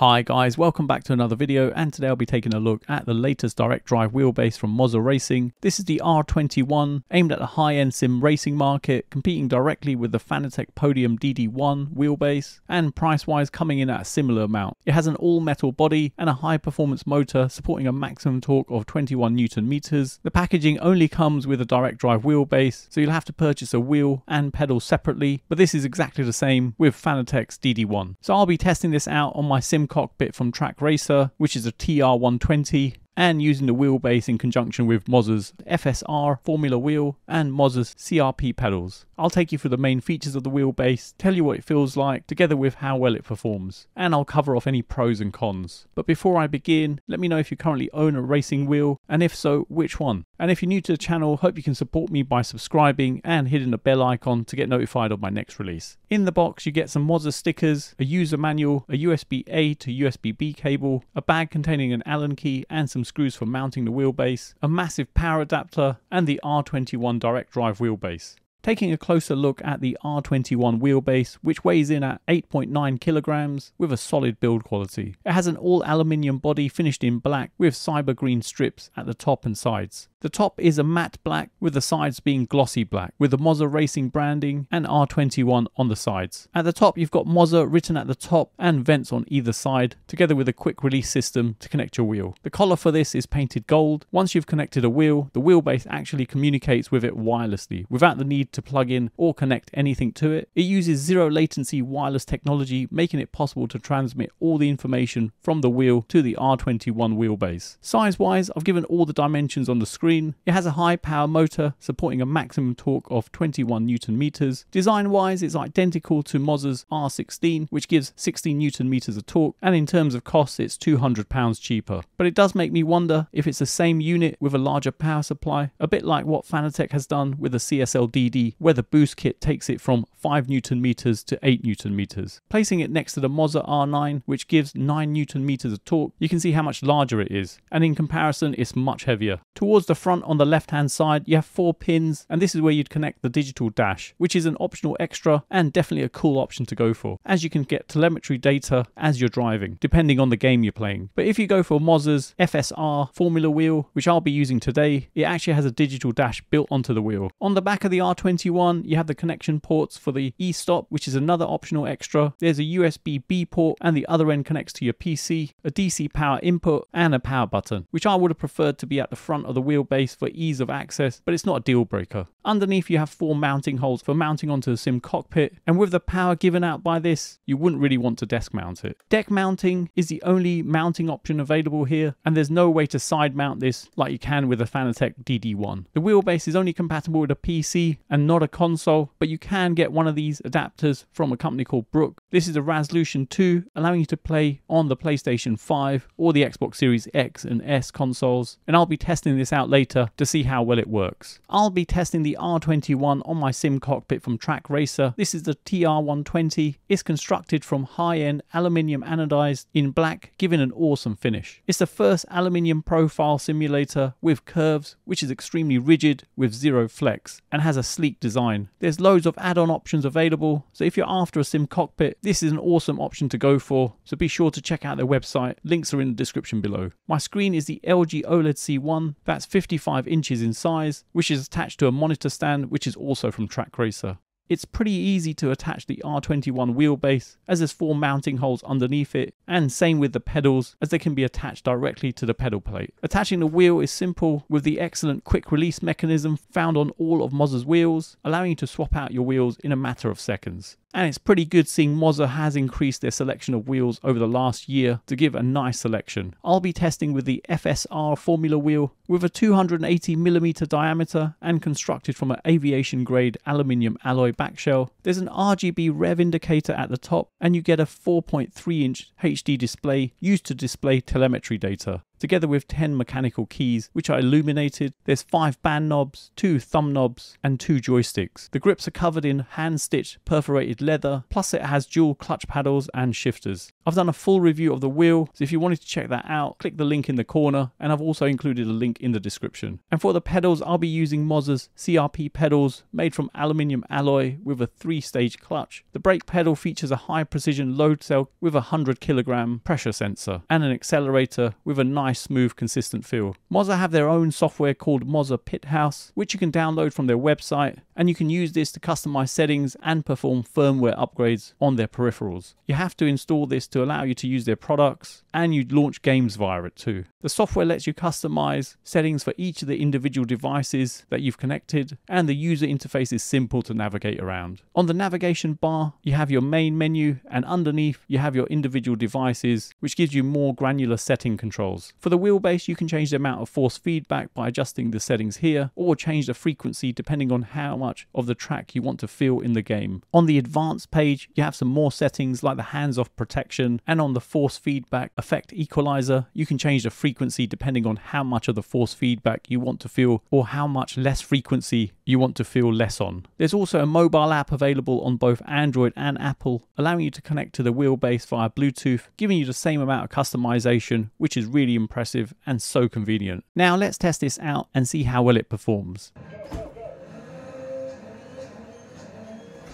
Hi guys, welcome back to another video, and today I'll be taking a look at the latest direct drive wheelbase from Moza Racing. This is the R21, aimed at the high-end sim racing market, competing directly with the Fanatec Podium DD1 wheelbase, and price-wise coming in at a similar amount. It has an all-metal body and a high-performance motor supporting a maximum torque of 21 Newton meters. The packaging only comes with a direct drive wheelbase, so you'll have to purchase a wheel and pedal separately, but this is exactly the same with Fanatec's DD1. So I'll be testing this out on my sim cockpit from Track Racer, which is a TR120, and using the wheelbase in conjunction with Moza's FSR Formula wheel and Moza's CRP pedals. I'll take you through the main features of the wheelbase, tell you what it feels like, together with how well it performs, and I'll cover off any pros and cons. But before I begin, let me know if you currently own a racing wheel, and if so, which one. And if you're new to the channel, hope you can support me by subscribing and hitting the bell icon to get notified of my next release. In the box you get some Moza stickers, a user manual, a USB-A to USB-B cable, a bag containing an Allen key and some screws for mounting the wheelbase, a massive power adapter, and the R21 direct drive wheelbase. Taking a closer look at the R21 wheelbase, which weighs in at 8.9 kilograms with a solid build quality. It has an all aluminium body finished in black with cyber green strips at the top and sides. The top is a matte black with the sides being glossy black with the Moza Racing branding and R21 on the sides. At the top you've got Moza written at the top and vents on either side, together with a quick release system to connect your wheel. The collar for this is painted gold. Once you've connected a wheel, the wheelbase actually communicates with it wirelessly without the need to plug in or connect anything to it. It uses zero latency wireless technology, making it possible to transmit all the information from the wheel to the R21 wheelbase. Size wise, I've given all the dimensions on the screen. It has a high power motor supporting a maximum torque of 21 Newton meters. Design wise, it's identical to Moza's R16, which gives 16 Newton meters of torque, and in terms of cost it's £200 cheaper. But it does make me wonder if it's the same unit with a larger power supply, a bit like what Fanatec has done with the CSL DD, where the boost kit takes it from 5 Newton meters to 8 Newton meters. Placing it next to the Moza R9, which gives 9 Newton meters of torque, you can see how much larger it is, and in comparison it's much heavier. Towards the front on the left hand side you have 4 pins, and this is where you'd connect the digital dash, which is an optional extra and definitely a cool option to go for, as you can get telemetry data as you're driving depending on the game you're playing. But if you go for Moza's FSR Formula wheel, which I'll be using today, it actually has a digital dash built onto the wheel. On the back of the R21 you have the connection ports for the e-stop, which is another optional extra. There's a USB-B port and the other end connects to your PC, a DC power input and a power button, which I would have preferred to be at the front of the wheelbase for ease of access, but it's not a deal breaker. Underneath you have 4 mounting holes for mounting onto the sim cockpit, and with the power given out by this, you wouldn't really want to desk mount it. Deck mounting is the only mounting option available here, and there's no way to side mount this like you can with a Fanatec DD1. The wheelbase is only compatible with a PC and not a console, but you can get one of these adapters from a company called Brook. This is a Ras1ution 2, allowing you to play on the PlayStation 5 or the Xbox Series X and S consoles, and I'll be testing this out later to see how well it works. I'll be testing the R21 on my sim cockpit from Track Racer. This is the TR120. It's constructed from high-end aluminium anodized in black, giving an awesome finish. It's the first aluminium profile simulator with curves, which is extremely rigid with zero flex and has a sleek design. There's loads of add-on options available, so if you're after a sim cockpit, this is an awesome option to go for, so be sure to check out their website. Links are in the description below. My screen is the LG OLED C1, that's 55 inches in size, which is attached to a monitor stand which is also from Track Racer. It's pretty easy to attach the R21 wheelbase, as there's 4 mounting holes underneath it, and same with the pedals, as they can be attached directly to the pedal plate. Attaching the wheel is simple with the excellent quick release mechanism found on all of Moza's wheels, allowing you to swap out your wheels in a matter of seconds. And it's pretty good seeing Moza has increased their selection of wheels over the last year to give a nice selection. I'll be testing with the FSR Formula wheel with a 280mm diameter and constructed from an aviation grade aluminium alloy backshell. There's an RGB rev indicator at the top, and you get a 4.3 inch HD display used to display telemetry data. together with 10 mechanical keys, which are illuminated. There's 5 band knobs, 2 thumb knobs, and 2 joysticks. The grips are covered in hand-stitched perforated leather, plus it has dual clutch paddles and shifters. I've done a full review of the wheel, so if you wanted to check that out, click the link in the corner, and I've also included a link in the description. And for the pedals, I'll be using Moza's CRP pedals, made from aluminium alloy with a 3-stage clutch. The brake pedal features a high-precision load cell with a 100kg pressure sensor, and an accelerator with a nice, smooth, consistent feel. Moza have their own software called Moza Pithouse, which you can download from their website, and you can use this to customize settings and perform firmware upgrades on their peripherals. You have to install this to allow you to use their products, and you launch games via it too. The software lets you customize settings for each of the individual devices that you've connected, and the user interface is simple to navigate around. On the navigation bar, you have your main menu, and underneath you have your individual devices, which gives you more granular setting controls. For the wheelbase, you can change the amount of force feedback by adjusting the settings here, or change the frequency depending on how much of the track you want to feel in the game. On the advanced page, you have some more settings like the hands-off protection, and on the force feedback effect equalizer, you can change the frequency depending on how much of the force feedback you want to feel, or how much less frequency you want to feel less on. There's also a mobile app available on both Android and Apple, allowing you to connect to the wheelbase via Bluetooth, giving you the same amount of customization, which is really impressive and so convenient. Now let's test this out and see how well it performs.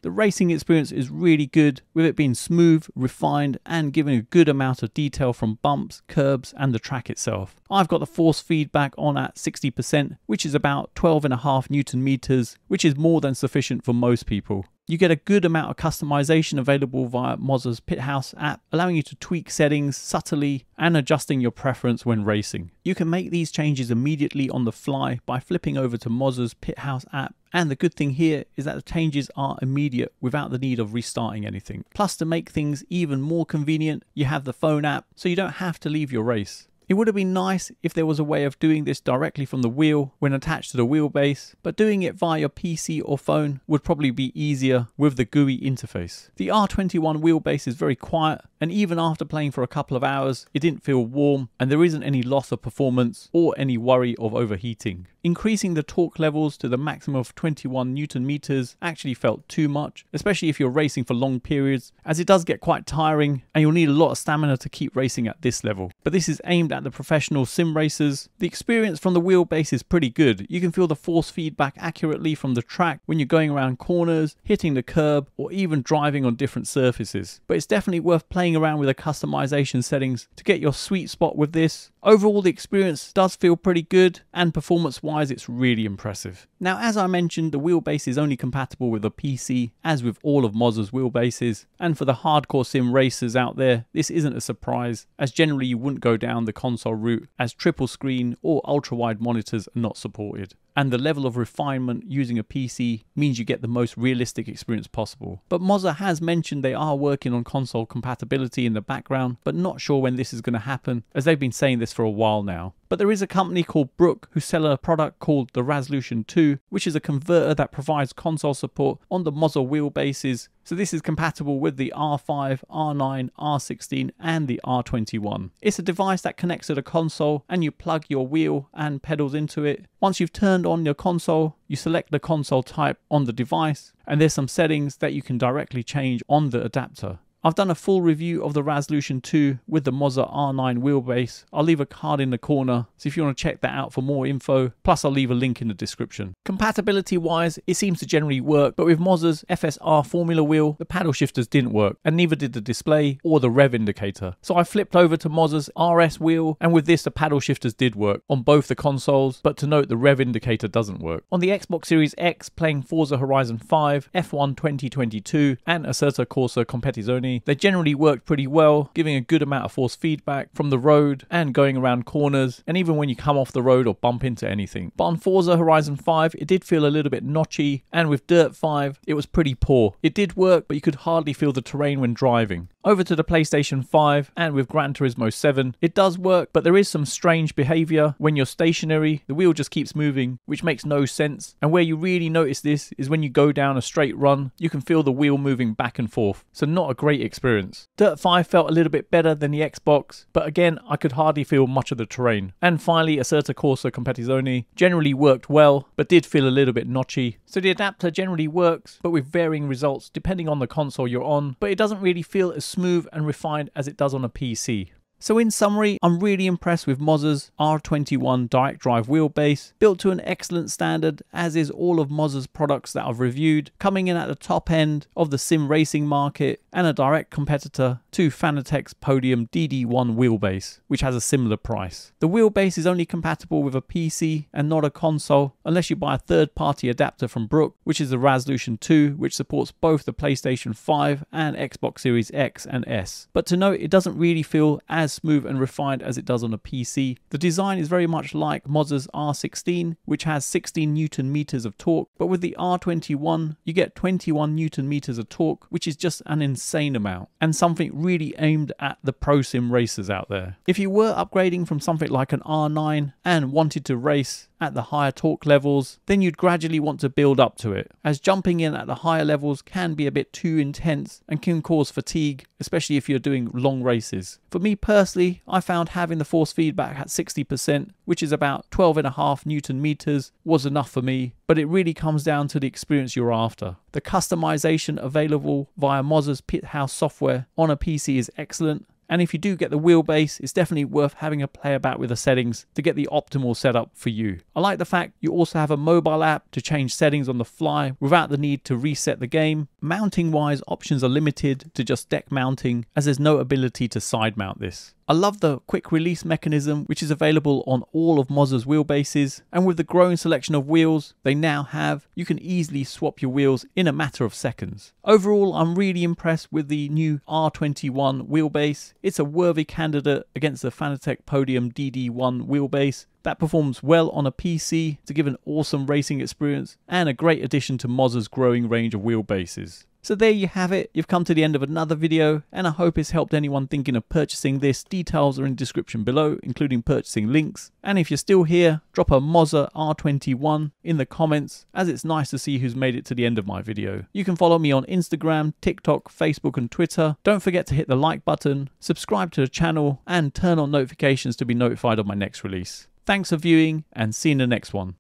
The racing experience is really good, with it being smooth, refined, and giving a good amount of detail from bumps, curbs, and the track itself. I've got the force feedback on at 60%, which is about 12.5 Newton meters, which is more than sufficient for most people. You get a good amount of customization available via Moza's Pithouse app, allowing you to tweak settings subtly and adjusting your preference when racing. You can make these changes immediately on the fly by flipping over to Moza's Pithouse app, and the good thing here is that the changes are immediate without the need of restarting anything. Plus, to make things even more convenient, you have the phone app, so you don't have to leave your race. It would have been nice if there was a way of doing this directly from the wheel when attached to the wheelbase, but doing it via your PC or phone would probably be easier with the GUI interface. The R21 wheelbase is very quiet, and even after playing for a couple of hours, it didn't feel warm, and there isn't any loss of performance or any worry of overheating. Increasing the torque levels to the maximum of 21 Newton meters actually felt too much, especially if you're racing for long periods, as it does get quite tiring and you'll need a lot of stamina to keep racing at this level. But this is aimed at the professional sim racers. The experience from the wheelbase is pretty good. You can feel the force feedback accurately from the track when you're going around corners, hitting the curb, or even driving on different surfaces. But it's definitely worth playing around with the customization settings to get your sweet spot with this. Overall, the experience does feel pretty good, and performance-wise, it's really impressive. Now, as I mentioned, the wheelbase is only compatible with a PC, as with all of Moza's wheelbases, and for the hardcore sim racers out there, this isn't a surprise, as generally you wouldn't go down the console route, as triple screen or ultra-wide monitors are not supported. And the level of refinement using a PC means you get the most realistic experience possible. But Moza has mentioned they are working on console compatibility in the background, but not sure when this is going to happen, as they've been saying this for a while now. But there is a company called Brook who sell a product called the Ras1ution 2, which is a converter that provides console support on the Moza wheelbases. So this is compatible with the R5, R9, R16 and the R21. It's a device that connects to the console, and you plug your wheel and pedals into it. Once you've turned on your console, you select the console type on the device, and there's some settings that you can directly change on the adapter. I've done a full review of the Ras1ution 2 with the Moza R9 wheelbase. I'll leave a card in the corner, so if you want to check that out for more info, plus I'll leave a link in the description. Compatibility wise, it seems to generally work, but with Moza's FSR formula wheel, the paddle shifters didn't work, and neither did the display or the rev indicator. So I flipped over to Moza's RS wheel, and with this the paddle shifters did work on both the consoles, but to note the rev indicator doesn't work. On the Xbox Series X, playing Forza Horizon 5, F1 2022 and Assetto Corsa Competizione, they generally worked pretty well, giving a good amount of force feedback from the road and going around corners, and even when you come off the road or bump into anything. But on Forza Horizon 5, it did feel a little bit notchy, and with Dirt 5, it was pretty poor. It did work, but you could hardly feel the terrain when driving. Over to the PlayStation 5 and with Gran Turismo 7, it does work, but there is some strange behavior. When you're stationary, the wheel just keeps moving, which makes no sense. And where you really notice this is when you go down a straight run, you can feel the wheel moving back and forth. So not a great experience. Dirt 5 felt a little bit better than the Xbox, but again, I could hardly feel much of the terrain. And finally, Acerta Corsa Competizione generally worked well, but did feel a little bit notchy. So the adapter generally works, but with varying results depending on the console you're on, but it doesn't really feel as smooth and refined as it does on a PC. So in summary, I'm really impressed with Moza's R21 direct drive wheelbase, built to an excellent standard, as is all of Moza's products that I've reviewed, coming in at the top end of the sim racing market and a direct competitor to Fanatec's Podium DD1 wheelbase, which has a similar price. The wheelbase is only compatible with a PC and not a console, unless you buy a third-party adapter from Brook, which is the Ras1ution 2, which supports both the PlayStation 5 and Xbox Series X and S. But to note, it doesn't really feel as smooth and refined as it does on a PC. The design is very much like Moza's R16, which has 16 Newton meters of torque, but with the R21 you get 21 Newton meters of torque, which is just an insane amount, and something really aimed at the pro sim racers out there. If you were upgrading from something like an R9 and wanted to race at the higher torque levels, then you'd gradually want to build up to it, as jumping in at the higher levels can be a bit too intense and can cause fatigue, especially if you're doing long races. For me personally, I found having the force feedback at 60%, which is about 12.5 Newton meters, was enough for me, but it really comes down to the experience you're after. The customization available via Moza's Pithouse software on a PC is excellent, and if you do get the wheelbase, it's definitely worth having a play about with the settings to get the optimal setup for you. I like the fact you also have a mobile app to change settings on the fly without the need to reset the game. Mounting wise, options are limited to just deck mounting, as there's no ability to side mount this. I love the quick release mechanism, which is available on all of Moza's wheelbases, and with the growing selection of wheels they now have, you can easily swap your wheels in a matter of seconds. Overall, I'm really impressed with the new R21 wheelbase. It's a worthy candidate against the Fanatec Podium DD1 wheelbase that performs well on a PC to give an awesome racing experience, and a great addition to Moza's growing range of wheelbases. So there you have it. You've come to the end of another video, and I hope it's helped anyone thinking of purchasing this. Details are in the description below, including purchasing links. And if you're still here, drop a Moza R21 in the comments, as it's nice to see who's made it to the end of my video. You can follow me on Instagram, TikTok, Facebook and Twitter. Don't forget to hit the like button, subscribe to the channel, and turn on notifications to be notified of my next release. Thanks for viewing, and see you in the next one.